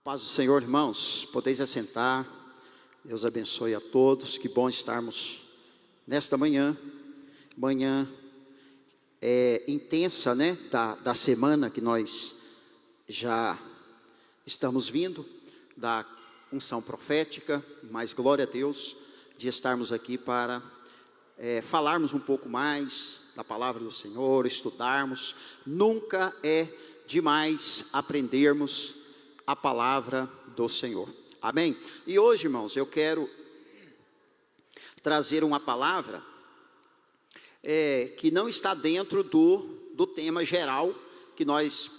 Paz do Senhor, irmãos, podeis assentar. Deus abençoe a todos. Que bom estarmos nesta manhã intensa, né, da semana que nós já estamos vindo, da unção profética, mas glória a Deus de estarmos aqui para falarmos um pouco mais da palavra do Senhor, estudarmos. Nunca é demais aprendermos a palavra do Senhor, amém? E hoje, irmãos, eu quero trazer uma palavra que não está dentro do tema geral que nós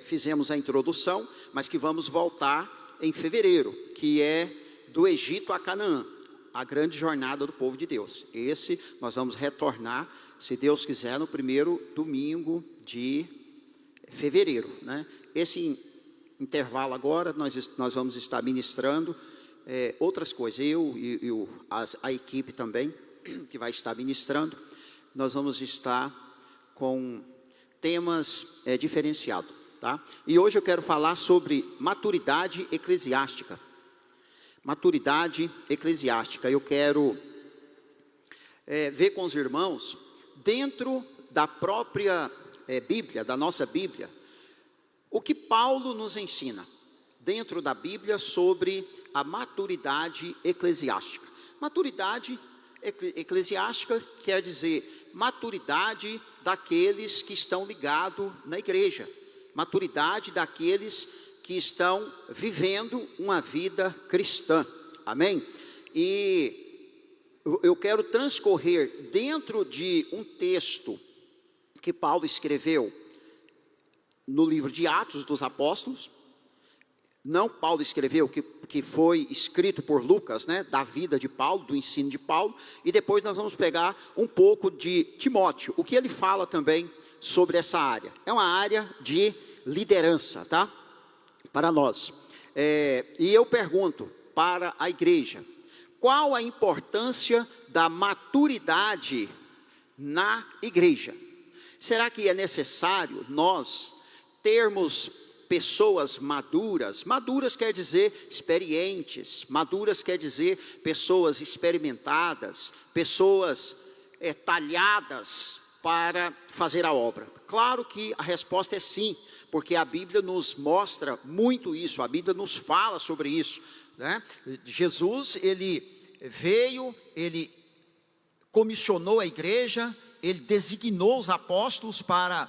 fizemos a introdução, mas que vamos voltar em fevereiro, que é do Egito a Canaã, a grande jornada do povo de Deus. Esse nós vamos retornar, se Deus quiser, no primeiro domingo de fevereiro, né? Esse intervalo agora, nós vamos estar ministrando outras coisas. Eu e a equipe também, que vai estar ministrando, nós vamos estar com temas diferenciados, tá? E hoje eu quero falar sobre maturidade eclesiástica. Maturidade eclesiástica. Eu quero ver com os irmãos, dentro da própria Bíblia, da nossa Bíblia, o que Paulo nos ensina dentro da Bíblia sobre a maturidade eclesiástica. Maturidade eclesiástica quer dizer maturidade daqueles que estão ligados na igreja, maturidade daqueles que estão vivendo uma vida cristã, amém? E eu quero transcorrer dentro de um texto que Paulo escreveu no livro de Atos dos Apóstolos. Não Paulo escreveu, que foi escrito por Lucas, né, da vida de Paulo, do ensino de Paulo, e depois nós vamos pegar um pouco de Timóteo, o que ele fala também sobre essa área. É uma área de liderança, tá? Para nós. E eu pergunto para a igreja, qual a importância da maturidade na igreja? Será que é necessário nós termos pessoas maduras? Maduras quer dizer experientes, maduras quer dizer pessoas experimentadas, pessoas talhadas para fazer a obra. Claro que a resposta é sim, porque a Bíblia nos mostra muito isso, a Bíblia nos fala sobre isso, né? Jesus, ele veio, ele comissionou a igreja, ele designou os apóstolos para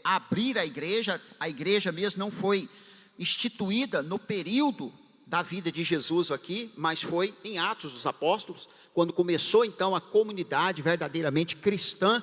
abrir a igreja mesmo não foi instituída no período da vida de Jesus aqui, mas foi em Atos dos Apóstolos, quando começou então a comunidade verdadeiramente cristã,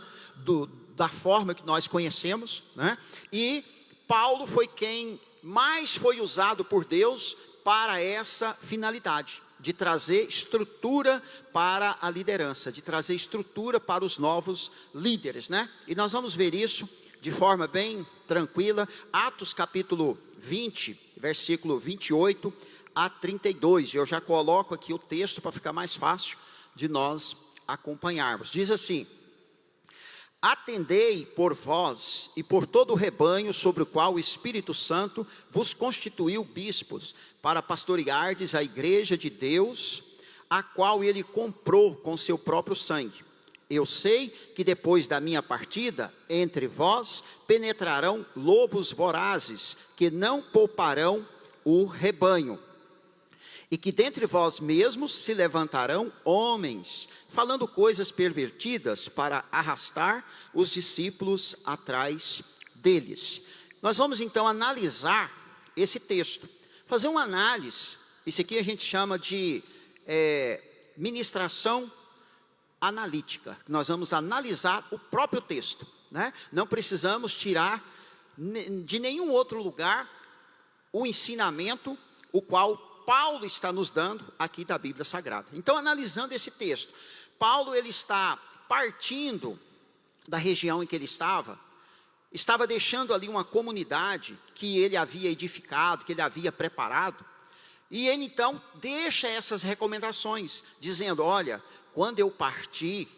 da forma que nós conhecemos, né? E Paulo foi quem mais foi usado por Deus para essa finalidade, de trazer estrutura para a liderança, de trazer estrutura para os novos líderes, né? E nós vamos ver isso de forma bem tranquila. Atos capítulo 20, versículo 28 a 32. Eu já coloco aqui o texto para ficar mais fácil de nós acompanharmos. Diz assim: atendei por vós e por todo o rebanho sobre o qual o Espírito Santo vos constituiu bispos, para pastoreardes a igreja de Deus, a qual ele comprou com seu próprio sangue. Eu sei que depois da minha partida, entre vós penetrarão lobos vorazes, que não pouparão o rebanho. E que dentre vós mesmos se levantarão homens, falando coisas pervertidas, para arrastar os discípulos atrás deles. Nós vamos então analisar esse texto, fazer uma análise. Isso aqui a gente chama de ministração analítica. Nós vamos analisar o próprio texto, né? Não precisamos tirar de nenhum outro lugar o ensinamento o qual Paulo está nos dando aqui da Bíblia Sagrada. Então, analisando esse texto, Paulo, ele está partindo da região em que ele estava deixando ali uma comunidade que ele havia edificado, que ele havia preparado, e ele então deixa essas recomendações, dizendo: olha, quando eu partir,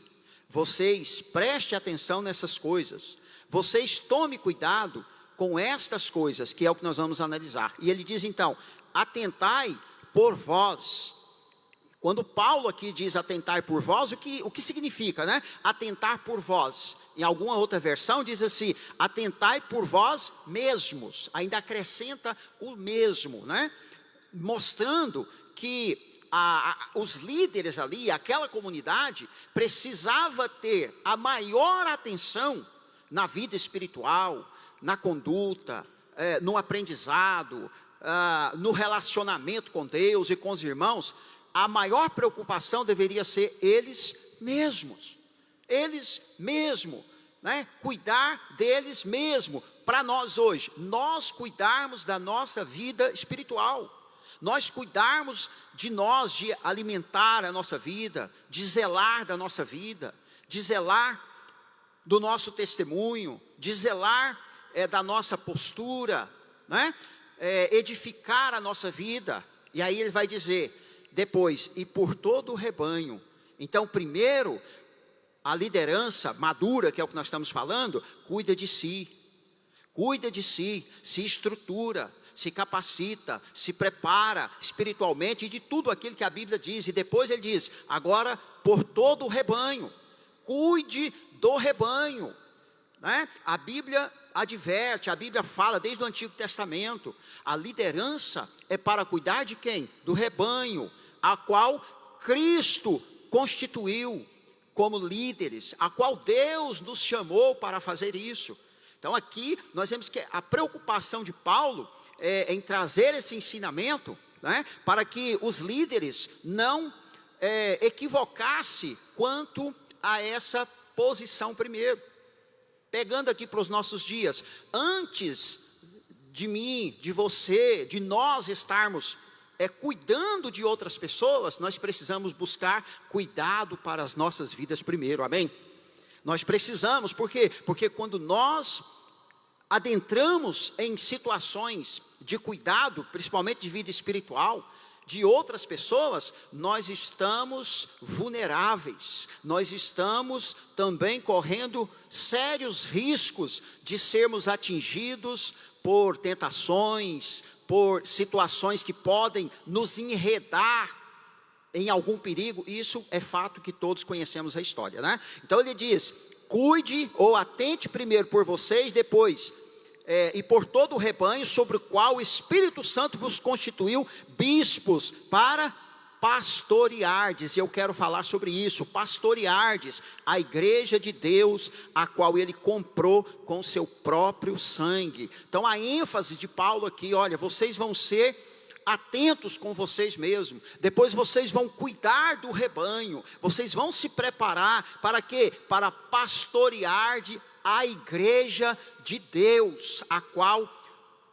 vocês prestem atenção nessas coisas, vocês tomem cuidado com estas coisas, que é o que nós vamos analisar. E ele diz então, atentai por vós. Quando Paulo aqui diz atentar por vós, o que significa, né? Atentar por vós. Em alguma outra versão diz assim, atentai por vós mesmos. Ainda acrescenta o mesmo, né? Mostrando que os líderes ali, aquela comunidade, precisava ter a maior atenção na vida espiritual, na conduta, no aprendizado, no relacionamento com Deus e com os irmãos. A maior preocupação deveria ser eles mesmos, né? Cuidar deles mesmos. Para nós hoje, nós cuidarmos da nossa vida espiritual, nós cuidarmos de nós, de alimentar a nossa vida, de zelar da nossa vida, de zelar do nosso testemunho, de zelar da nossa postura, né? Edificar a nossa vida. E aí ele vai dizer depois, e por todo o rebanho. Então, primeiro, a liderança madura, que é o que nós estamos falando, cuida de si, se estrutura, se capacita, se prepara espiritualmente, e de tudo aquilo que a Bíblia diz. E depois ele diz, agora por todo o rebanho, cuide do rebanho, né? A Bíblia adverte, a Bíblia fala desde o Antigo Testamento, a liderança é para cuidar de quem? Do rebanho, a qual Cristo constituiu como líderes, a qual Deus nos chamou para fazer isso. Então aqui nós vemos que a preocupação de Paulo em trazer esse ensinamento, né, para que os líderes não equivocassem quanto a essa posição primeiro. Pegando aqui para os nossos dias, antes de mim, de você, de nós estarmos cuidando de outras pessoas, nós precisamos buscar cuidado para as nossas vidas primeiro, amém? Nós precisamos, por quê? Porque quando nós adentramos em situações de cuidado, principalmente de vida espiritual, de outras pessoas, nós estamos vulneráveis, nós estamos também correndo sérios riscos de sermos atingidos por tentações, por situações que podem nos enredar em algum perigo. Isso é fato que todos conhecemos a história, né? Então ele diz, cuide ou atente primeiro por vocês, depois e por todo o rebanho sobre o qual o Espírito Santo vos constituiu bispos para pastoreardes. E eu quero falar sobre isso, pastoreardes a igreja de Deus, a qual ele comprou com seu próprio sangue. Então a ênfase de Paulo aqui, olha, vocês vão ser atentos com vocês mesmos, depois vocês vão cuidar do rebanho, vocês vão se preparar para quê? Para pastorear a igreja de Deus, a qual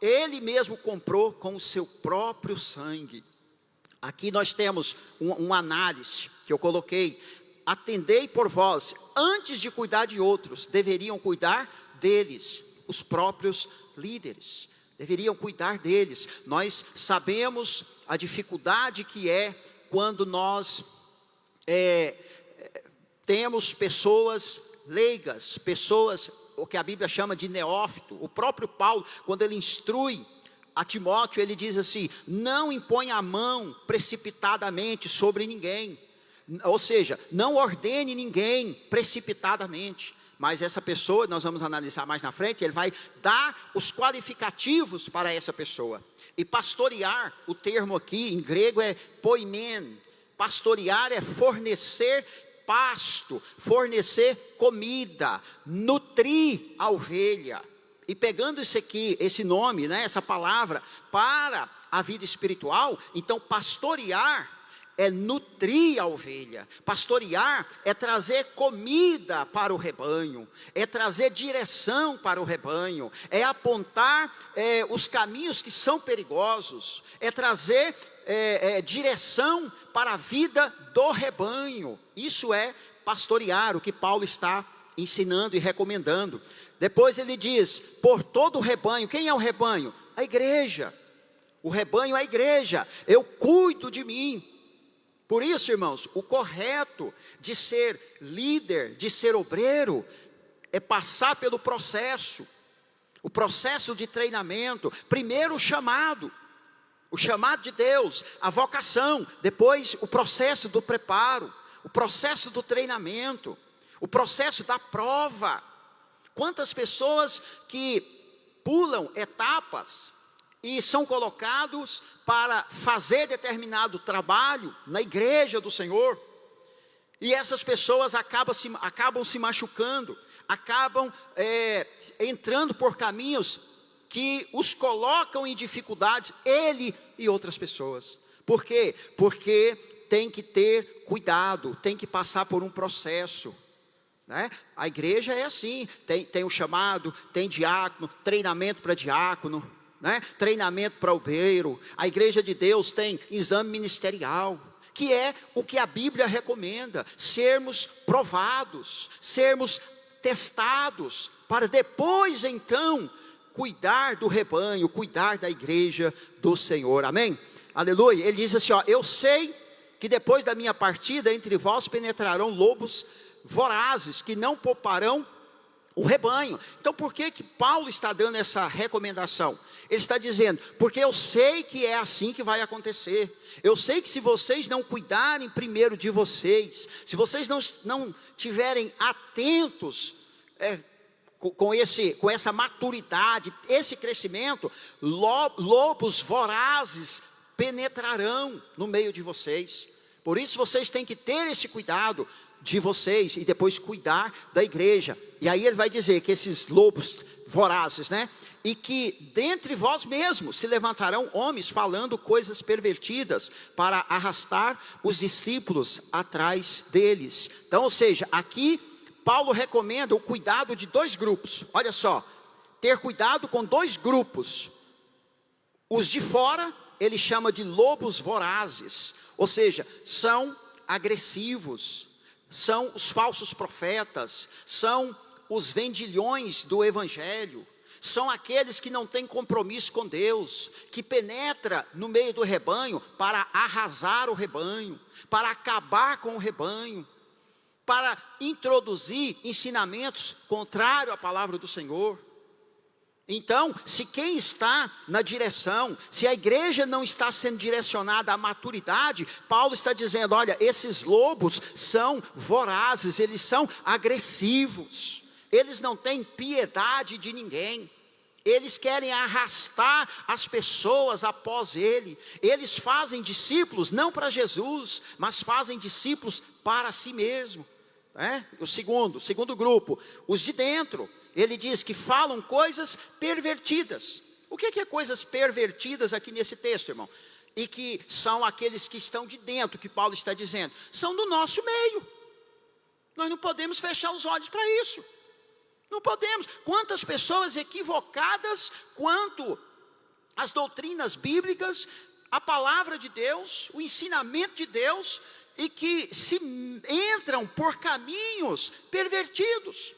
ele mesmo comprou com o seu próprio sangue. Aqui nós temos uma análise que eu coloquei, atendei por vós, antes de cuidar de outros, deveriam cuidar deles, os próprios líderes, deveriam cuidar deles. Nós sabemos a dificuldade que é quando nós temos pessoas leigas, pessoas, o que a Bíblia chama de neófito. O próprio Paulo, quando ele instrui a Timóteo, ele diz assim, não impõe a mão precipitadamente sobre ninguém, ou seja, não ordene ninguém precipitadamente, mas essa pessoa, nós vamos analisar mais na frente, ele vai dar os qualificativos para essa pessoa. E pastorear, o termo aqui em grego é poimen, pastorear é fornecer pasto, fornecer comida, nutrir a ovelha. E pegando isso aqui, esse nome, né, essa palavra, para a vida espiritual, então pastorear é nutrir a ovelha, pastorear é trazer comida para o rebanho, é trazer direção para o rebanho, é apontar os caminhos que são perigosos, é trazer direção para a vida do rebanho. Isso é pastorear, o que Paulo está ensinando e recomendando. Depois ele diz, por todo o rebanho. Quem é o rebanho? A igreja. O rebanho é a igreja. Eu cuido de mim. Por isso, irmãos, o correto de ser líder, de ser obreiro, é passar pelo processo. O processo de treinamento, primeiro o chamado de Deus, a vocação, depois o processo do preparo, o processo do treinamento, o processo da prova. Quantas pessoas que pulam etapas e são colocados para fazer determinado trabalho na igreja do Senhor, e essas pessoas acabam se machucando, acabam entrando por caminhos que os colocam em dificuldades, ele e outras pessoas. Por quê? Porque tem que ter cuidado, tem que passar por um processo, né? A igreja é assim, tem o chamado, tem diácono, treinamento para diácono, né? Treinamento para obreiro. A igreja de Deus tem exame ministerial, que é o que a Bíblia recomenda, sermos provados, sermos testados, para depois então cuidar do rebanho, cuidar da igreja do Senhor, amém? Aleluia. Ele diz assim, eu sei que depois da minha partida entre vós penetrarão lobos vorazes, que não pouparão o rebanho. Então por que Paulo está dando essa recomendação? Ele está dizendo, porque eu sei que é assim que vai acontecer. Eu sei que se vocês não cuidarem primeiro de vocês, se vocês não tiverem atentos com essa maturidade, esse crescimento, lobos vorazes penetrarão no meio de vocês. Por isso vocês têm que ter esse cuidado de vocês e depois cuidar da igreja. E aí ele vai dizer que esses lobos vorazes, né? E que dentre vós mesmos se levantarão homens falando coisas pervertidas para arrastar os discípulos atrás deles. Então, ou seja, aqui Paulo recomenda o cuidado de dois grupos. Olha só, ter cuidado com dois grupos. Os de fora, ele chama de lobos vorazes, ou seja, são agressivos, são os falsos profetas, são os vendilhões do evangelho, são aqueles que não têm compromisso com Deus, que penetra no meio do rebanho para arrasar o rebanho, para acabar com o rebanho, para introduzir ensinamentos contrários à palavra do Senhor. Então, se quem está na direção, se a igreja não está sendo direcionada à maturidade, Paulo está dizendo, olha, esses lobos são vorazes, eles são agressivos, eles não têm piedade de ninguém, eles querem arrastar as pessoas após ele, eles fazem discípulos não para Jesus, mas fazem discípulos para si mesmo, né? O segundo grupo, os de dentro, ele diz que falam coisas pervertidas. O que é coisas pervertidas aqui nesse texto, irmão? E que são aqueles que estão de dentro, que Paulo está dizendo, são do nosso meio. Nós não podemos fechar os olhos para isso. Não podemos. Quantas pessoas equivocadas quanto às doutrinas bíblicas, a palavra de Deus, o ensinamento de Deus, e que se entram por caminhos pervertidos.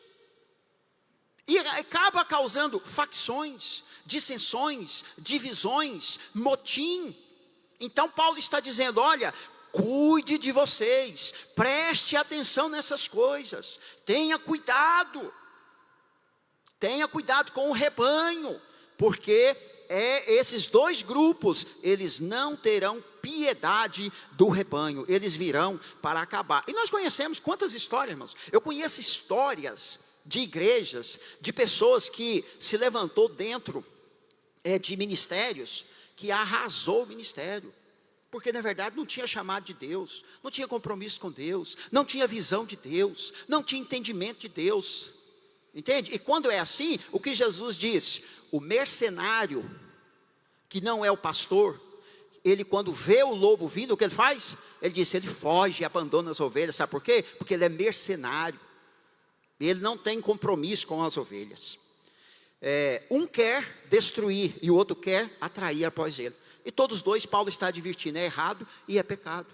E acaba causando facções, dissensões, divisões, motim. Então Paulo está dizendo, olha, cuide de vocês, preste atenção nessas coisas, tenha cuidado com o rebanho, porque esses dois grupos, eles não terão piedade do rebanho, eles virão para acabar. E nós conhecemos quantas histórias, irmãos? Eu conheço histórias de igrejas, de pessoas que se levantou dentro de ministérios, que arrasou o ministério, porque na verdade não tinha chamado de Deus, não tinha compromisso com Deus, não tinha visão de Deus, não tinha entendimento de Deus, entende? E quando é assim, o que Jesus disse, o mercenário, que não é o pastor, ele quando vê o lobo vindo, o que ele faz? Ele diz, ele foge e abandona as ovelhas, sabe por quê? Porque ele é mercenário, ele não tem compromisso com as ovelhas. Um quer destruir e o outro quer atrair após ele. E todos os dois, Paulo está advertindo, é errado e é pecado.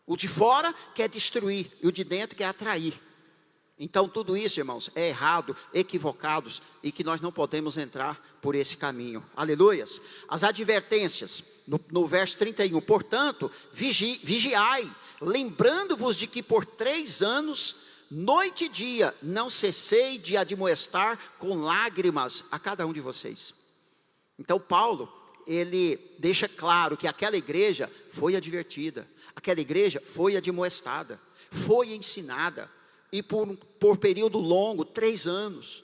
O de fora quer destruir e o de dentro quer atrair. Então tudo isso, irmãos, é errado, equivocados, e que nós não podemos entrar por esse caminho. Aleluias. As advertências, no verso 31, portanto, vigiai, lembrando-vos de que por 3 anos noite e dia, não cessei de admoestar com lágrimas a cada um de vocês. Então Paulo, ele deixa claro que aquela igreja foi advertida, aquela igreja foi admoestada, foi ensinada, e por período longo, 3 anos.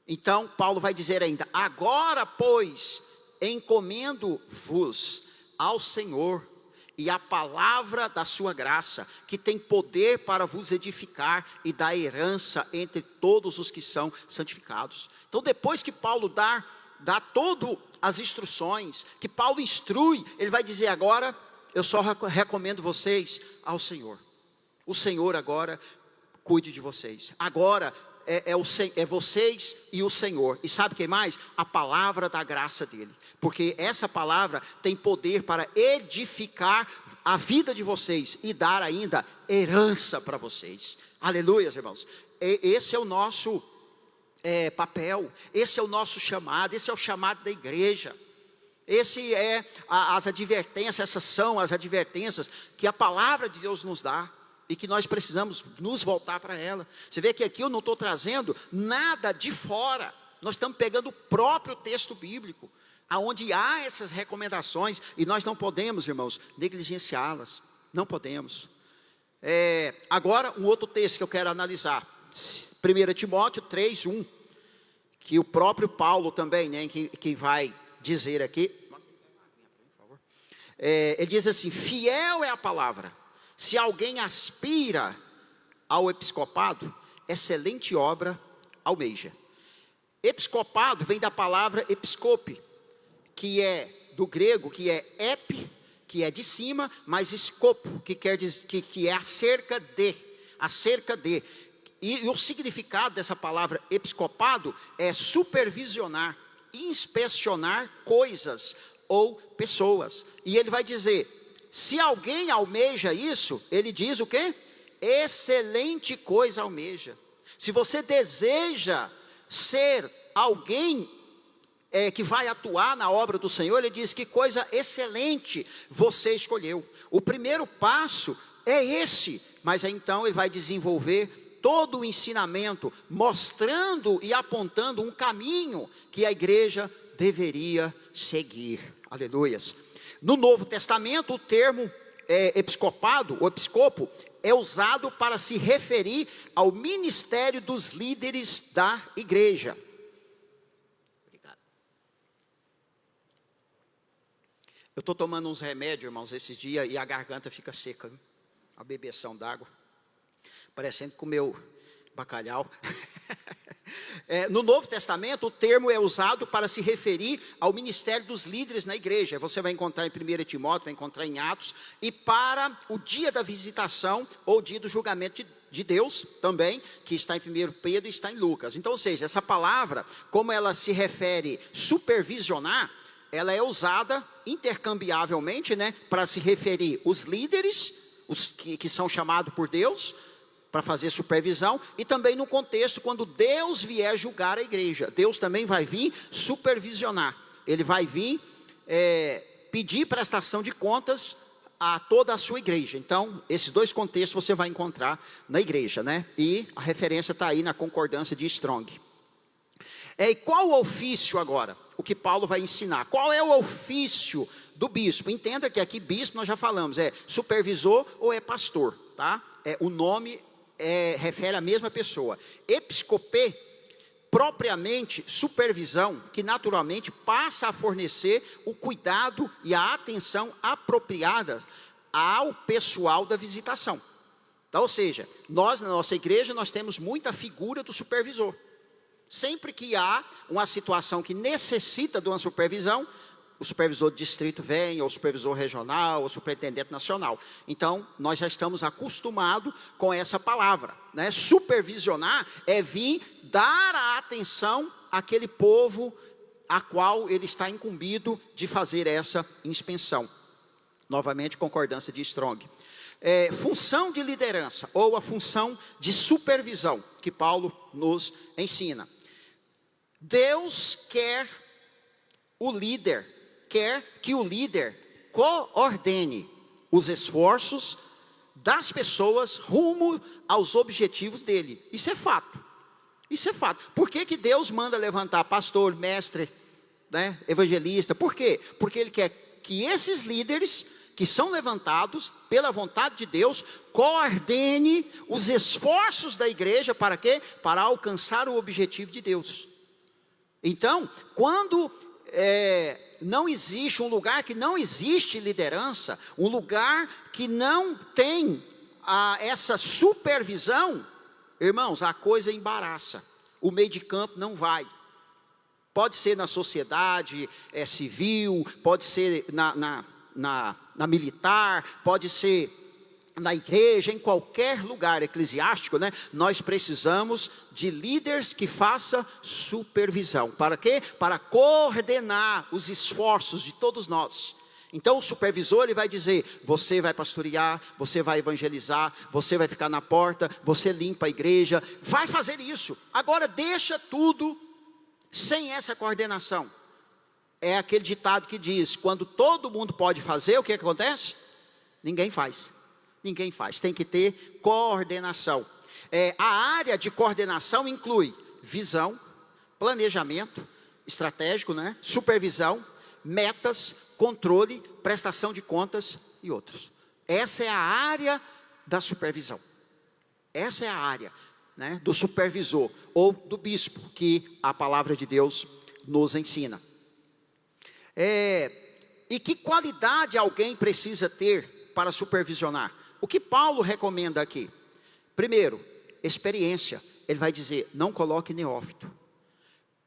Então Paulo vai dizer ainda: agora pois, encomendo-vos ao Senhor e a palavra da sua graça, que tem poder para vos edificar e dar herança entre todos os que são santificados. Então depois que Paulo dá todas as instruções, que Paulo instrui, ele vai dizer: agora eu só recomendo vocês ao Senhor. O Senhor agora cuide de vocês. Agora é vocês e o Senhor. E sabe quem mais? A palavra da graça dele. Porque essa palavra tem poder para edificar a vida de vocês e dar ainda herança para vocês. Aleluia, irmãos. Esse é o nosso papel, esse é o nosso chamado, esse é o chamado da igreja. Esse é as advertências, essas são as advertências que a palavra de Deus nos dá. E que nós precisamos nos voltar para ela. Você vê que aqui eu não estou trazendo nada de fora. Nós estamos pegando o próprio texto bíblico, aonde há essas recomendações, e nós não podemos, irmãos, negligenciá-las. Não podemos. Agora, um outro texto que eu quero analisar. 1 Timóteo 3:1. Que o próprio Paulo também, né, que vai dizer aqui. Ele diz assim: fiel é a palavra. Se alguém aspira ao episcopado, excelente obra almeja. Episcopado vem da palavra episcope, que é do grego, que é ep, que é de cima, mas escopo, que quer dizer que é acerca de. E o significado dessa palavra episcopado é supervisionar, inspecionar coisas ou pessoas. E ele vai dizer: se alguém almeja isso, ele diz o quê? Excelente coisa almeja. Se você deseja ser alguém que vai atuar na obra do Senhor, ele diz: que coisa excelente você escolheu. O primeiro passo é esse, mas aí então ele vai desenvolver todo o ensinamento, mostrando e apontando um caminho que a igreja deveria seguir. Aleluias. No Novo Testamento, o termo episcopado, ou episcopo, é usado para se referir ao ministério dos líderes da igreja. Obrigado. Eu estou tomando uns remédios, irmãos, esses dias, e a garganta fica seca, hein? A bebeção d'água, parecendo que comeu bacalhau. No Novo Testamento, o termo é usado para se referir ao ministério dos líderes na igreja. Você vai encontrar em 1 Timóteo, vai encontrar em Atos. E para o dia da visitação, ou dia do julgamento de Deus, também, que está em 1 Pedro e está em Lucas. Então, ou seja, essa palavra, como ela se refere supervisionar, ela é usada intercambiavelmente, né, para se referir os líderes, os que são chamados por Deus, para fazer supervisão, e também no contexto, quando Deus vier julgar a igreja, Deus também vai vir supervisionar, ele vai vir pedir prestação de contas a toda a sua igreja. Então, esses dois contextos você vai encontrar na igreja, né? E a referência está aí na concordância de Strong. E qual o ofício agora? O que Paulo vai ensinar. Qual é o ofício do bispo? Entenda que aqui bispo nós já falamos, é supervisor ou é pastor, tá? O nome refere à mesma pessoa. Episcopê, propriamente supervisão, que naturalmente passa a fornecer o cuidado e a atenção apropriadas ao pessoal da visitação. Então, ou seja, nós na nossa igreja nós temos muita figura do supervisor. Sempre que há uma situação que necessita de uma supervisão, o supervisor do distrito vem, ou o supervisor regional, ou o superintendente nacional. Então, nós já estamos acostumados com essa palavra, né? Supervisionar é vir dar a atenção àquele povo a qual ele está incumbido de fazer essa inspeção. Novamente, concordância de Strong. Função de liderança, ou a função de supervisão, que Paulo nos ensina. Deus quer que o líder coordene os esforços das pessoas rumo aos objetivos dele. Isso é fato. Isso é fato. Por que que Deus manda levantar pastor, mestre, né, evangelista? Por quê? Porque Ele quer que esses líderes que são levantados pela vontade de Deus coordene os esforços da igreja para quê? Para alcançar o objetivo de Deus. Então, quando não existe um lugar que não existe liderança, um lugar que não tem essa supervisão, irmãos, a coisa embaraça, o meio de campo não vai. Pode ser na sociedade civil, pode ser na militar, pode ser na igreja, em qualquer lugar eclesiástico, né? Nós precisamos de líderes que façam supervisão. Para quê? Para coordenar os esforços de todos nós. Então o supervisor, ele vai dizer: você vai pastorear, você vai evangelizar, você vai ficar na porta, você limpa a igreja, vai fazer isso. Agora deixa tudo sem essa coordenação. É aquele ditado que diz: quando todo mundo pode fazer, o que acontece? Ninguém faz. Ninguém faz, tem que ter coordenação. A área de coordenação inclui visão, planejamento estratégico, né? Supervisão, metas, controle, prestação de contas e outros. Essa é a área da supervisão. Essa é a área, né, do supervisor ou do bispo, que a palavra de Deus nos ensina. E que qualidade alguém precisa ter para supervisionar? O que Paulo recomenda aqui? Primeiro, experiência. Ele vai dizer: não coloque neófito,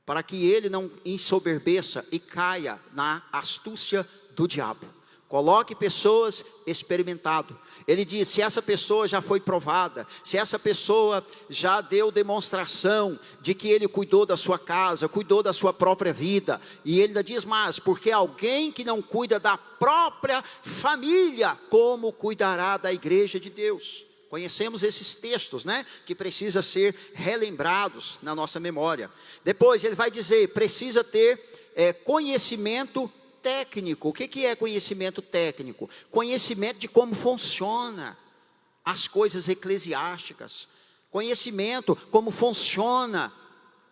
para que ele não ensoberbeça e caia na astúcia do diabo. Coloque pessoas experimentadas. Ele diz: se essa pessoa já foi provada, se essa pessoa já deu demonstração de que ele cuidou da sua casa, cuidou da sua própria vida. E ele ainda diz mais: porque alguém que não cuida da própria família, como cuidará da igreja de Deus? Conhecemos esses textos, né? Que precisa ser relembrados na nossa memória. Depois ele vai dizer: precisa ter conhecimento técnico. O que é conhecimento técnico? Conhecimento de como funciona as coisas eclesiásticas, conhecimento como funciona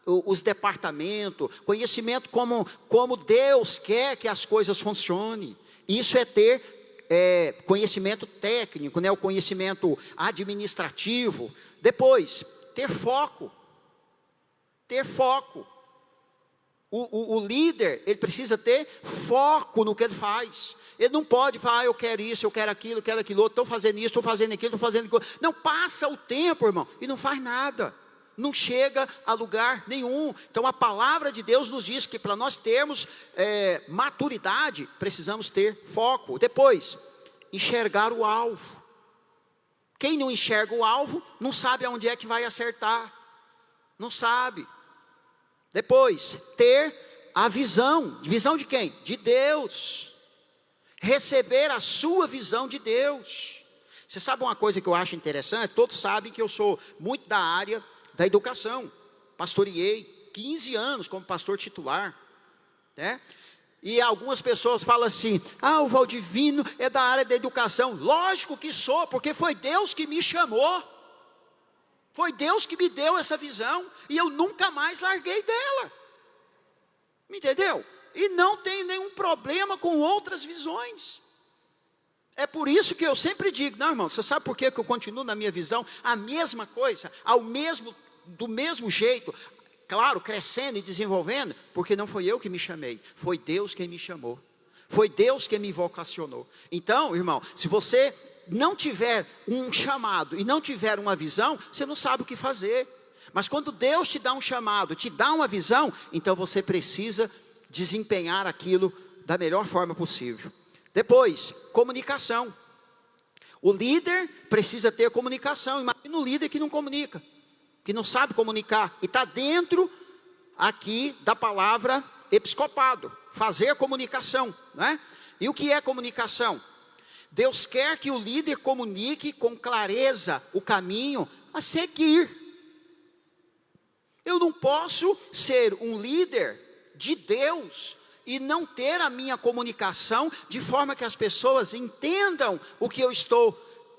os departamentos, conhecimento como Deus quer que as coisas funcionem. Isso é ter conhecimento técnico, né? O conhecimento administrativo. Depois, ter foco. Ter foco. O líder, ele precisa ter foco no que ele faz. Ele não pode falar: eu quero isso, eu quero aquilo outro, estou fazendo isso, estou fazendo aquilo, estou fazendo aquilo. Não, passa o tempo, irmão, e não faz nada. Não chega a lugar nenhum. Então a palavra de Deus nos diz que para nós termos maturidade, precisamos ter foco. Depois, enxergar o alvo. Quem não enxerga o alvo, não sabe aonde é que vai acertar. Não sabe. Depois, ter a visão. Visão de quem? De Deus. Receber a sua visão de Deus. Você sabe uma coisa que eu acho interessante? Todos sabem que eu sou muito da área da educação. Pastoreei 15 anos como pastor titular, né? E algumas pessoas falam assim: o Valdivino é da área da educação. Lógico que sou, porque foi Deus que me chamou. Foi Deus que me deu essa visão, e eu nunca mais larguei dela. Me entendeu? E não tenho nenhum problema com outras visões. É por isso que eu sempre digo: não, irmão, você sabe por que eu continuo na minha visão? A mesma coisa, do mesmo jeito, claro, crescendo e desenvolvendo, porque não foi eu que me chamei, foi Deus quem me chamou. Foi Deus quem me vocacionou. Então, irmão, se você não tiver um chamado e não tiver uma visão, você não sabe o que fazer. Mas quando Deus te dá um chamado, te dá uma visão, então você precisa desempenhar aquilo da melhor forma possível. Depois, comunicação. O líder precisa ter comunicação. Imagina um líder que não comunica, que não sabe comunicar, e está dentro aqui da palavra episcopado, fazer comunicação, né? E o que é comunicação? Deus quer que o líder comunique com clareza o caminho a seguir. Eu não posso ser um líder de Deus e não ter a minha comunicação de forma que as pessoas entendam o que eu estou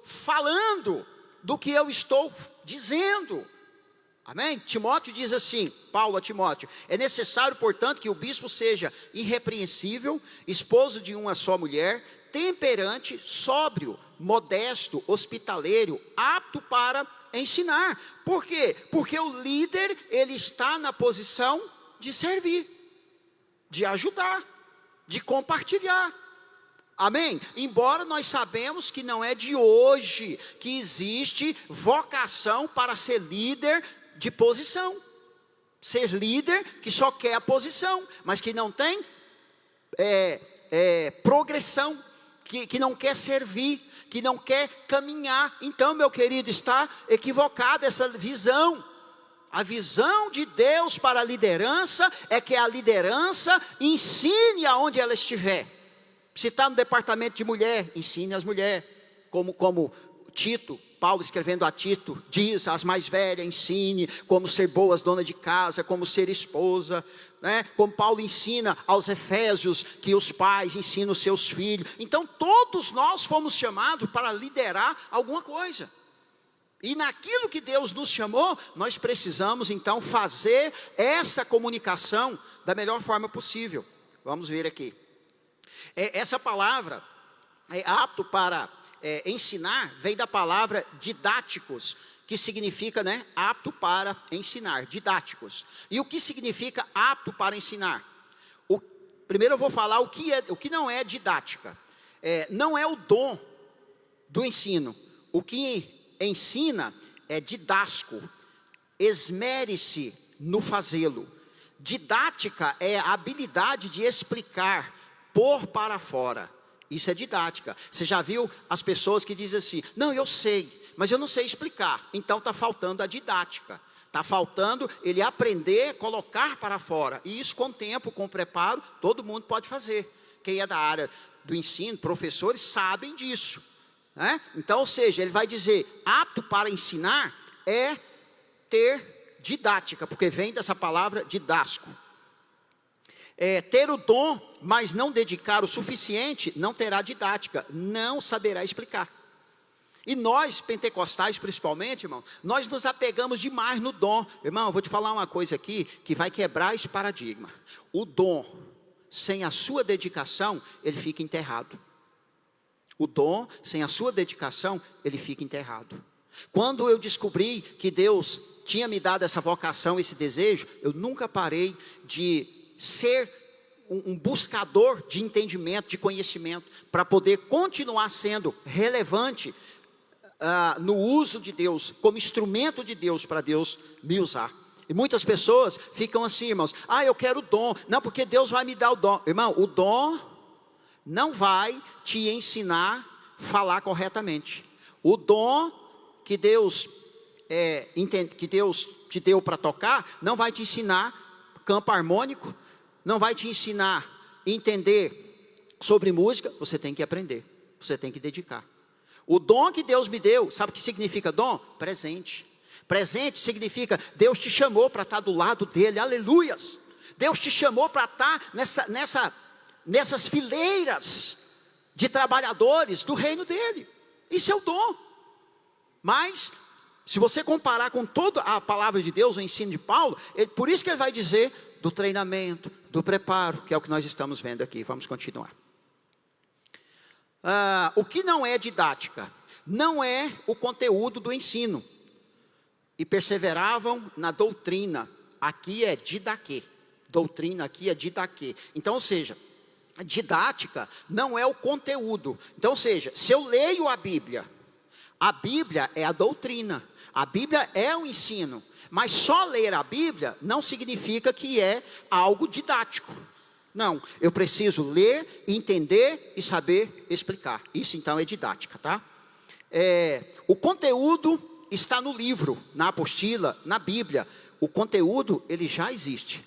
falando do que eu estou dizendo. Amém? Timóteo diz assim, Paulo a Timóteo: é necessário, portanto, que o bispo seja irrepreensível, esposo de uma só mulher, temperante, sóbrio, modesto, hospitaleiro, apto para ensinar. Por quê? Porque o líder, ele está na posição de servir, de ajudar, de compartilhar. Amém? Embora nós sabemos que não é de hoje que existe vocação para ser líder de posição. Ser líder que só quer a posição, mas que não tem progressão, que não quer servir, que não quer caminhar. Então, meu querido, está equivocada essa visão. A visão de Deus para a liderança é que a liderança ensine aonde ela estiver. Se está no departamento de mulher, ensine as mulheres, como Tito, Paulo escrevendo a Tito, diz: as mais velhas ensine como ser boas donas de casa, como ser esposa, né? Como Paulo ensina aos Efésios, que os pais ensinam os seus filhos. Então todos nós fomos chamados para liderar alguma coisa, e naquilo que Deus nos chamou, nós precisamos então fazer essa comunicação da melhor forma possível. Vamos ver aqui, essa palavra apto para ensinar, veio da palavra didáticos, que significa, apto para ensinar, didáticos. E o que significa apto para ensinar? Primeiro eu vou falar o que não é didática. Não é o dom do ensino. O que ensina é didasco, esmere-se no fazê-lo. Didática é a habilidade de explicar, pôr para fora. Isso é didática. Você já viu as pessoas que dizem assim: não, eu sei, mas eu não sei explicar. Então está faltando a didática. Está faltando ele aprender, colocar para fora. E isso, com o tempo, com o preparo, todo mundo pode fazer. Quem é da área do ensino, professores, sabem disso, né? Então, ou seja, ele vai dizer, apto para ensinar é ter didática, porque vem dessa palavra didasco. Ter o dom, mas não dedicar o suficiente, não terá didática, não saberá explicar. E nós, pentecostais principalmente, irmão, nós nos apegamos demais no dom. Irmão, eu vou te falar uma coisa aqui, que vai quebrar esse paradigma. O dom, sem a sua dedicação, ele fica enterrado. O dom, sem a sua dedicação, ele fica enterrado. Quando eu descobri que Deus tinha me dado essa vocação, esse desejo, eu nunca parei de ser um buscador de entendimento, de conhecimento, para poder continuar sendo relevante no uso de Deus, como instrumento de Deus, para Deus me usar. E muitas pessoas ficam assim, irmãos: eu quero o dom, não, porque Deus vai me dar o dom. Irmão, o dom não vai te ensinar a falar corretamente. O dom que Deus te deu para tocar, não vai te ensinar campo harmônico, não vai te ensinar a entender sobre música. Você tem que aprender, você tem que dedicar. O dom que Deus me deu, sabe o que significa dom? Presente. Presente significa, Deus te chamou para estar do lado dele, aleluias. Deus te chamou para estar nessas fileiras de trabalhadores do reino dele. Isso é o dom. Mas, se você comparar com toda a palavra de Deus, o ensino de Paulo, por isso que ele vai dizer do treinamento, do preparo, que é o que nós estamos vendo aqui. Vamos continuar. O que não é didática? Não é o conteúdo do ensino. E perseveravam na doutrina. Aqui é didaquê. Doutrina aqui é didaquê. Então, ou seja, a didática não é o conteúdo. Então, ou seja, se eu leio a Bíblia é a doutrina. A Bíblia é o ensino. Mas só ler a Bíblia não significa que é algo didático. Não, eu preciso ler, entender e saber explicar. Isso então é didática, tá? O conteúdo está no livro, na apostila, na Bíblia. O conteúdo, ele já existe.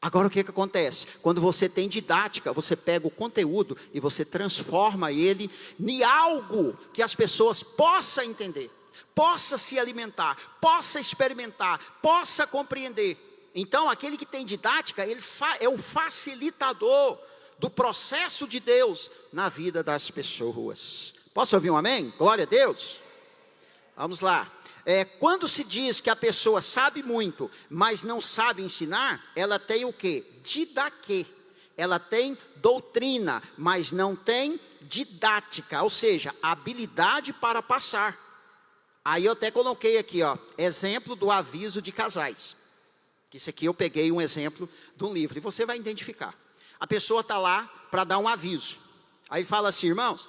Agora o que acontece? Quando você tem didática, você pega o conteúdo e você transforma ele em algo que as pessoas possam entender, possa se alimentar, possa experimentar, possa compreender. Então aquele que tem didática, ele é o facilitador do processo de Deus na vida das pessoas. Posso ouvir um amém? Glória a Deus. Vamos lá. Quando se diz que a pessoa sabe muito, mas não sabe ensinar, ela tem o quê? Didaquê. Ela tem doutrina, mas não tem didática, ou seja, habilidade para passar. Aí eu até coloquei aqui, ó, exemplo do aviso de casais. Isso aqui eu peguei um exemplo de um livro, e você vai identificar. A pessoa está lá para dar um aviso. Aí fala assim, irmãos,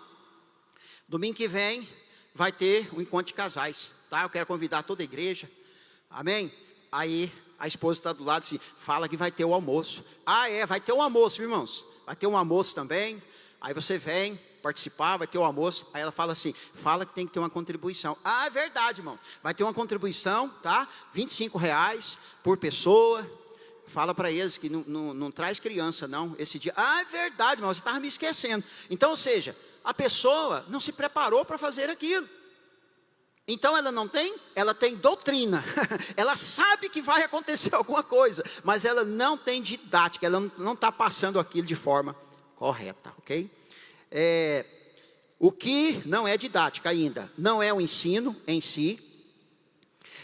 domingo que vem vai ter um encontro de casais, tá? Eu quero convidar toda a igreja, amém? Aí a esposa está do lado e assim, fala que vai ter o almoço. Vai ter um almoço, irmãos. Vai ter um almoço também. Aí você vem participar, vai ter o almoço. Aí ela fala assim, fala que tem que ter uma contribuição. É verdade, irmão. Vai ter uma contribuição, tá? R$25 por pessoa. Fala para eles que não traz criança, não. Esse dia, é verdade, irmão, você estava me esquecendo. Então, ou seja, a pessoa não se preparou para fazer aquilo. Então ela tem doutrina, ela sabe que vai acontecer alguma coisa, mas ela não tem didática, ela não está passando aquilo de forma correta, ok? O que não é didática ainda, não é o ensino em si.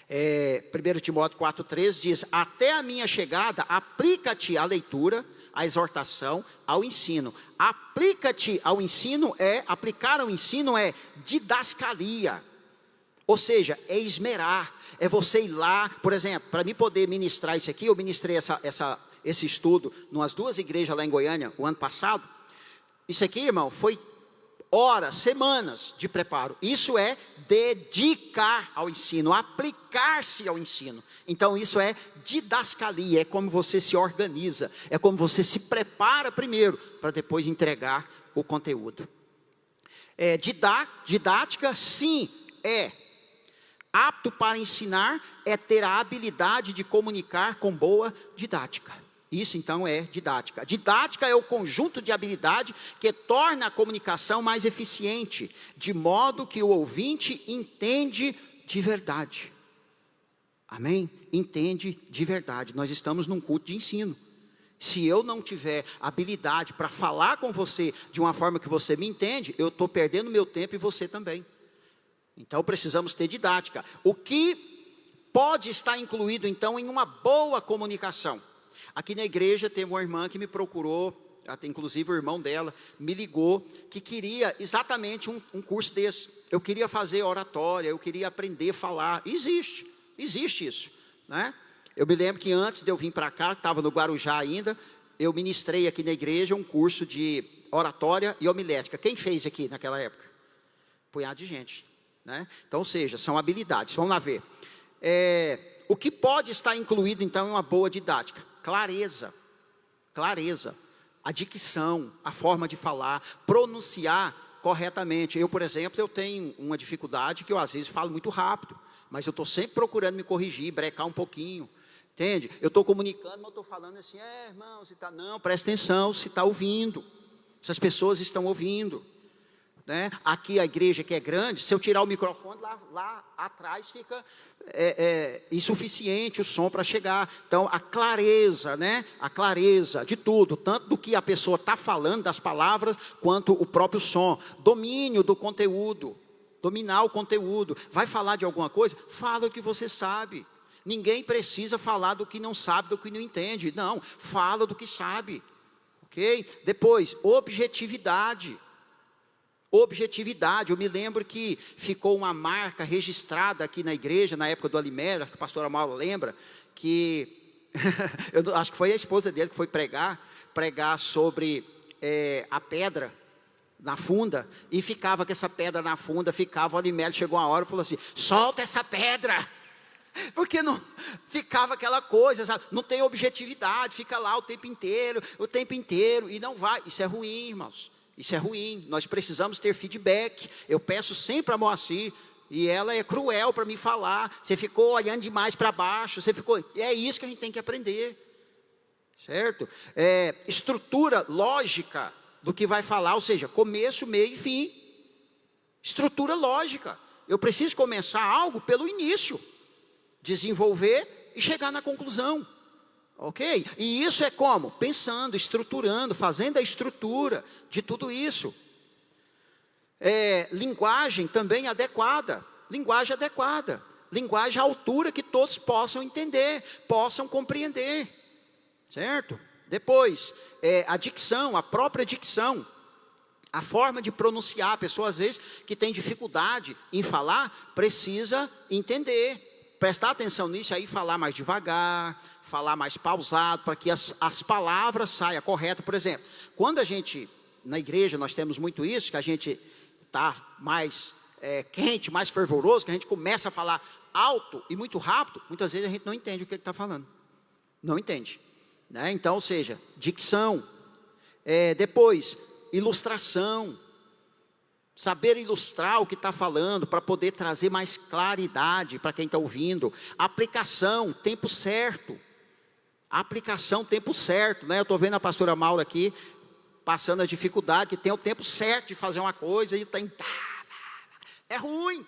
1 Timóteo 4,13 diz, até a minha chegada, aplica-te à leitura, à exortação, ao ensino. Aplica-te ao ensino aplicar ao ensino é didascalia. Ou seja, é esmerar, é você ir lá, por exemplo, para mim poder ministrar isso aqui, eu ministrei esse estudo nas 2 igrejas lá em Goiânia, o ano passado. Isso aqui, irmão, foi horas, semanas de preparo. Isso é dedicar ao ensino, aplicar-se ao ensino. Então isso é didascalia, é como você se organiza, é como você se prepara primeiro, para depois entregar o conteúdo. Didática, sim, apto para ensinar, é ter a habilidade de comunicar com boa didática. Isso então é didática. Didática é o conjunto de habilidade que torna a comunicação mais eficiente, de modo que o ouvinte entende de verdade. Amém? Entende de verdade. Nós estamos num culto de ensino. Se eu não tiver habilidade para falar com você de uma forma que você me entende, eu estou perdendo meu tempo e você também. Então precisamos ter didática. O que pode estar incluído então em uma boa comunicação? Aqui na igreja teve uma irmã que me procurou, até inclusive o irmão dela me ligou, que queria exatamente um curso desse. Eu queria fazer oratória, eu queria aprender a falar. Existe isso, né? Eu me lembro que antes de eu vir para cá, estava no Guarujá ainda, eu ministrei aqui na igreja um curso de oratória e homilética. Quem fez aqui naquela época? Um punhado de gente. Né? Então, ou seja, são habilidades. Vamos lá ver. O que pode estar incluído, então, em uma boa didática? Clareza, a dicção, a forma de falar, pronunciar corretamente. Eu, por exemplo, eu tenho uma dificuldade que eu, às vezes, falo muito rápido, mas eu estou sempre procurando me corrigir, brecar um pouquinho, entende? Eu estou comunicando, mas eu estou falando assim, irmão, não, presta atenção, se está ouvindo, se as pessoas estão ouvindo. Né? Aqui a igreja que é grande, se eu tirar o microfone, lá atrás fica insuficiente o som para chegar. Então a clareza, né? A clareza de tudo, tanto do que a pessoa está falando, das palavras, quanto o próprio som. Domínio do conteúdo, dominar o conteúdo. Vai falar de alguma coisa? Fala o que você sabe. Ninguém precisa falar do que não sabe, do que não entende. Não, fala do que sabe. Ok? Depois, objetividade. Eu me lembro que ficou uma marca registrada aqui na igreja, na época do Alimera, que a pastora Mauro lembra, que, eu acho que foi a esposa dele que foi pregar sobre a pedra na funda, e ficava com essa pedra na funda, o Alimera chegou uma hora e falou assim, solta essa pedra, porque não ficava aquela coisa, sabe? Não tem objetividade, fica lá o tempo inteiro, e não vai. Isso é ruim, irmãos. Isso é ruim, nós precisamos ter feedback. Eu peço sempre a Moacir, e ela é cruel para me falar. Você ficou olhando demais para baixo, e é isso que a gente tem que aprender, certo? Estrutura lógica do que vai falar, ou seja, começo, meio e fim. Estrutura lógica. Eu preciso começar algo pelo início, desenvolver e chegar na conclusão. Ok? E isso é como? Pensando, estruturando, fazendo a estrutura de tudo isso. Linguagem também adequada. Linguagem adequada. Linguagem à altura que todos possam entender, possam compreender. Certo? Depois, a dicção, a própria dicção. A forma de pronunciar. A pessoa, às vezes, que tem dificuldade em falar, precisa entender. Prestar atenção nisso aí, falar mais devagar, falar mais pausado, para que as palavras saiam corretas. Por exemplo, quando a gente, na igreja, nós temos muito isso, que a gente está mais quente, mais fervoroso, que a gente começa a falar alto e muito rápido, muitas vezes a gente não entende o que ele está falando. Não entende. Né? Então, ou seja, dicção. Depois, ilustração. Saber ilustrar o que está falando, para poder trazer mais claridade para quem está ouvindo. Aplicação, tempo certo. Aplicação, tempo certo. Né? Eu estou vendo a pastora Maura aqui, passando a dificuldade, que tem o tempo certo de fazer uma coisa, e tem... É ruim.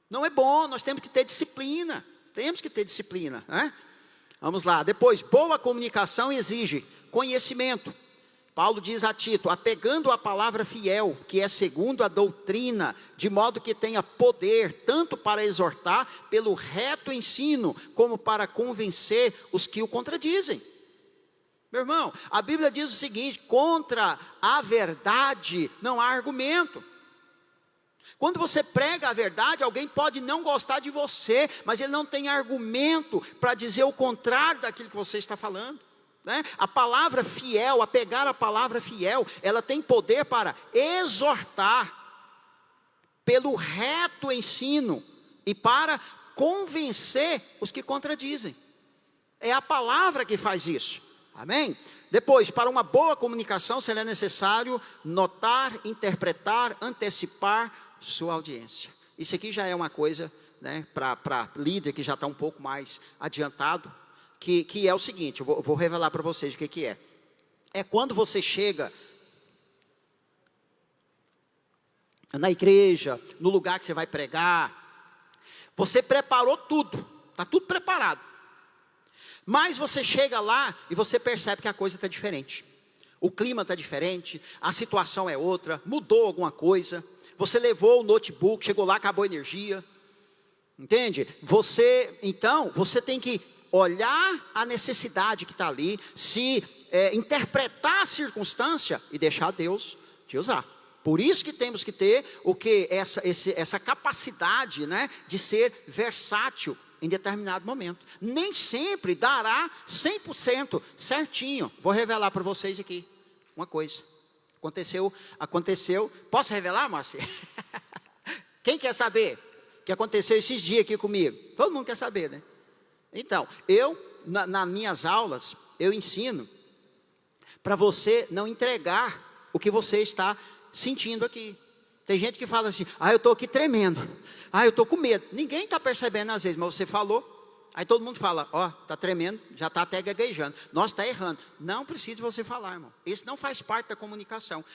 Não é bom, nós temos que ter disciplina. Temos que ter disciplina. Né? Vamos lá. Depois, boa comunicação exige conhecimento. Paulo diz a Tito, apegando a palavra fiel, que é segundo a doutrina, de modo que tenha poder, tanto para exortar pelo reto ensino, como para convencer os que o contradizem. Meu irmão, a Bíblia diz o seguinte, contra a verdade não há argumento. Quando você prega a verdade, alguém pode não gostar de você, mas ele não tem argumento para dizer o contrário daquilo que você está falando. Né? A palavra fiel, apegar a palavra fiel, ela tem poder para exortar pelo reto ensino e para convencer os que contradizem. É a palavra que faz isso. Amém? Depois, para uma boa comunicação, será necessário notar, interpretar, antecipar sua audiência. Isso aqui já é uma coisa, né, para líder que já está um pouco mais adiantado, que é o seguinte, eu vou revelar para vocês o que é. É quando você chega na igreja, no lugar que você vai pregar, você preparou tudo, está tudo preparado. Mas você chega lá e você percebe que a coisa está diferente. O clima está diferente, a situação é outra, mudou alguma coisa. Você levou o notebook, chegou lá, acabou a energia. Entende? Então, você tem que olhar a necessidade que está ali, interpretar a circunstância e deixar Deus te usar. Por isso que temos que ter essa capacidade, né, de ser versátil em determinado momento. Nem sempre dará 100% certinho. Vou revelar para vocês aqui uma coisa. Aconteceu. Posso revelar, Márcia? Quem quer saber o que aconteceu esses dias aqui comigo? Todo mundo quer saber, né? Então, nas minhas aulas, eu ensino para você não entregar o que você está sentindo aqui. Tem gente que fala assim, eu estou aqui tremendo, eu estou com medo. Ninguém está percebendo às vezes, mas você falou, aí todo mundo fala, está tremendo, já está até gaguejando. Nossa, está errando. Não precisa você falar, irmão. Isso não faz parte da comunicação.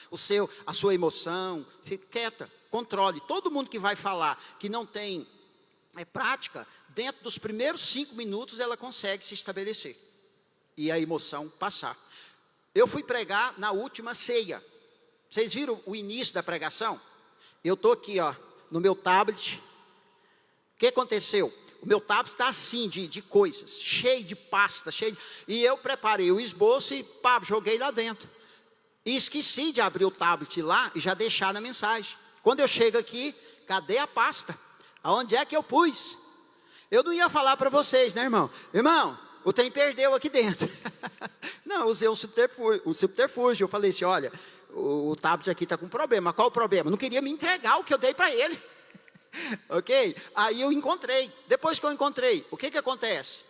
A sua emoção, fique quieta, controle. Todo mundo que vai falar, que não tem prática, dentro dos primeiros 5 minutos ela consegue se estabelecer e a emoção passar. Eu fui pregar na última ceia. Vocês viram o início da pregação? Eu estou aqui no meu tablet. O que aconteceu? O meu tablet está assim de coisas, cheio de pasta, e eu preparei o esboço e joguei lá dentro. E esqueci de abrir o tablet lá e já deixar na mensagem. Quando eu chego aqui, cadê a pasta? Aonde é que eu pus? Eu não ia falar para vocês, né, irmão? Irmão, o trem perdeu aqui dentro. Não, eu usei um subterfúgio. Eu falei assim, olha, o tablet aqui está com problema. Qual o problema? Não queria me entregar o que eu dei para ele. Ok? Aí eu encontrei. Depois que eu encontrei, o que acontece?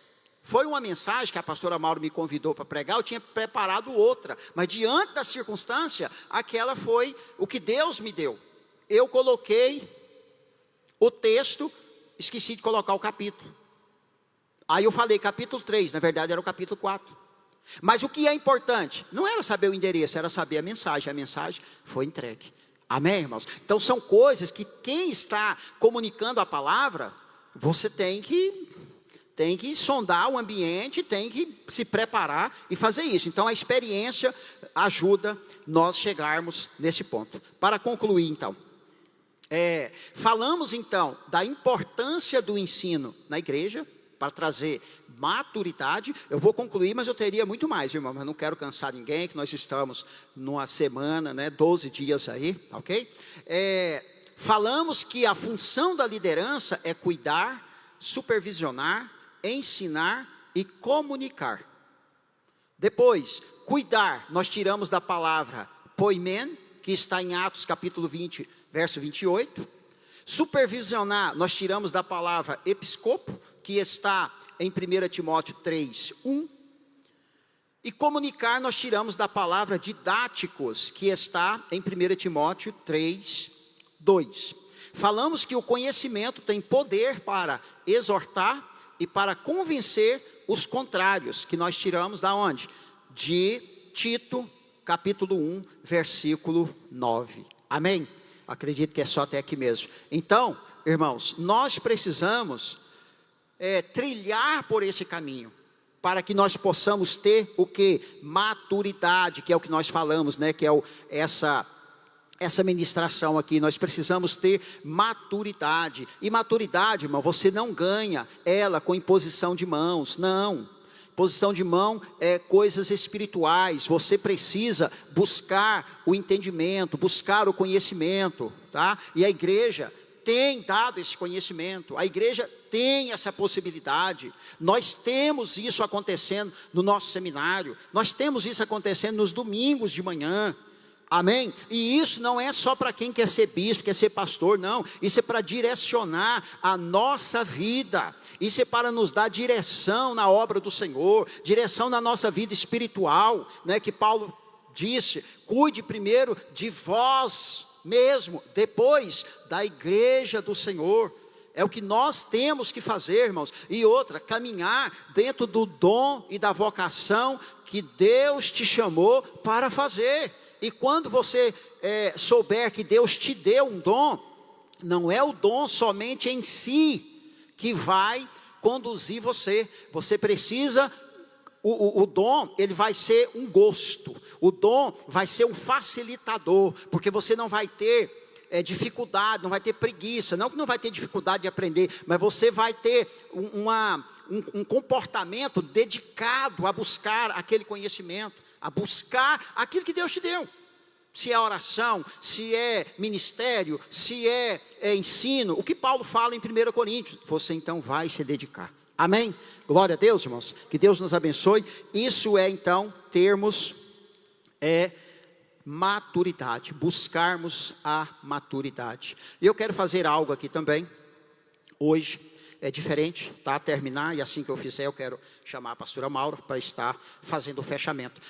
Foi uma mensagem que a pastora Mauro me convidou para pregar. Eu tinha preparado outra. Mas diante da circunstância, aquela foi o que Deus me deu. Eu coloquei o texto, esqueci de colocar o capítulo. Aí eu falei capítulo 3, na verdade era o capítulo 4. Mas o que é importante? Não era saber o endereço, era saber a mensagem. A mensagem foi entregue. Amém, irmãos? Então são coisas que quem está comunicando a palavra, você tem que sondar o ambiente, tem que se preparar e fazer isso. Então a experiência ajuda nós chegarmos nesse ponto. Para concluir então, Falamos então da importância do ensino na igreja, para trazer maturidade. Eu vou concluir, mas eu teria muito mais, irmão, mas não quero cansar ninguém, que nós estamos numa semana, 12 dias aí, ok? Falamos que a função da liderança é cuidar, supervisionar, ensinar e comunicar. Depois, cuidar, nós tiramos da palavra poimen, que está em Atos capítulo 20, verso 28. Supervisionar, nós tiramos da palavra episcopo, que está em 1 Timóteo 3, 1. E comunicar, nós tiramos da palavra didáticos, que está em 1 Timóteo 3, 2. Falamos que o conhecimento tem poder para exortar e para convencer os contrários, que nós tiramos da onde? De Tito, capítulo 1, versículo 9. Amém? Acredito que é só até aqui mesmo. Então, irmãos, nós precisamos trilhar por esse caminho, para que nós possamos ter o que? Maturidade, que é o que nós falamos, que é essa ministração aqui. Nós precisamos ter maturidade. E maturidade, irmão, você não ganha ela com imposição de mãos, não. Posição de mão é coisas espirituais. Você precisa buscar o entendimento, buscar o conhecimento, tá? E a igreja tem dado esse conhecimento, a igreja tem essa possibilidade. Nós temos isso acontecendo no nosso seminário, nós temos isso acontecendo nos domingos de manhã. Amém? E isso não é só para quem quer ser bispo, quer ser pastor, não. Isso é para direcionar a nossa vida. Isso é para nos dar direção na obra do Senhor, direção na nossa vida espiritual, que Paulo disse: cuide primeiro de vós mesmo, depois da igreja do Senhor. É o que nós temos que fazer, irmãos. E outra, caminhar dentro do dom e da vocação que Deus te chamou para fazer. E quando você souber que Deus te deu um dom, não é o dom somente em si que vai conduzir você. Você precisa, o dom, ele vai ser um gosto. O dom vai ser um facilitador, porque você não vai ter dificuldade, não vai ter preguiça. Não que não vai ter dificuldade de aprender, mas você vai ter um comportamento dedicado a buscar aquele conhecimento, a buscar aquilo que Deus te deu. Se é oração, se é ministério, se é ensino, o que Paulo fala em 1 Coríntios, você então vai se dedicar. Amém? Glória a Deus, irmãos, que Deus nos abençoe. Isso é então termos maturidade, buscarmos a maturidade. E eu quero fazer algo aqui também, hoje, diferente, tá? Terminar, e assim que eu fizer, eu quero chamar a pastora Maura para estar fazendo o fechamento.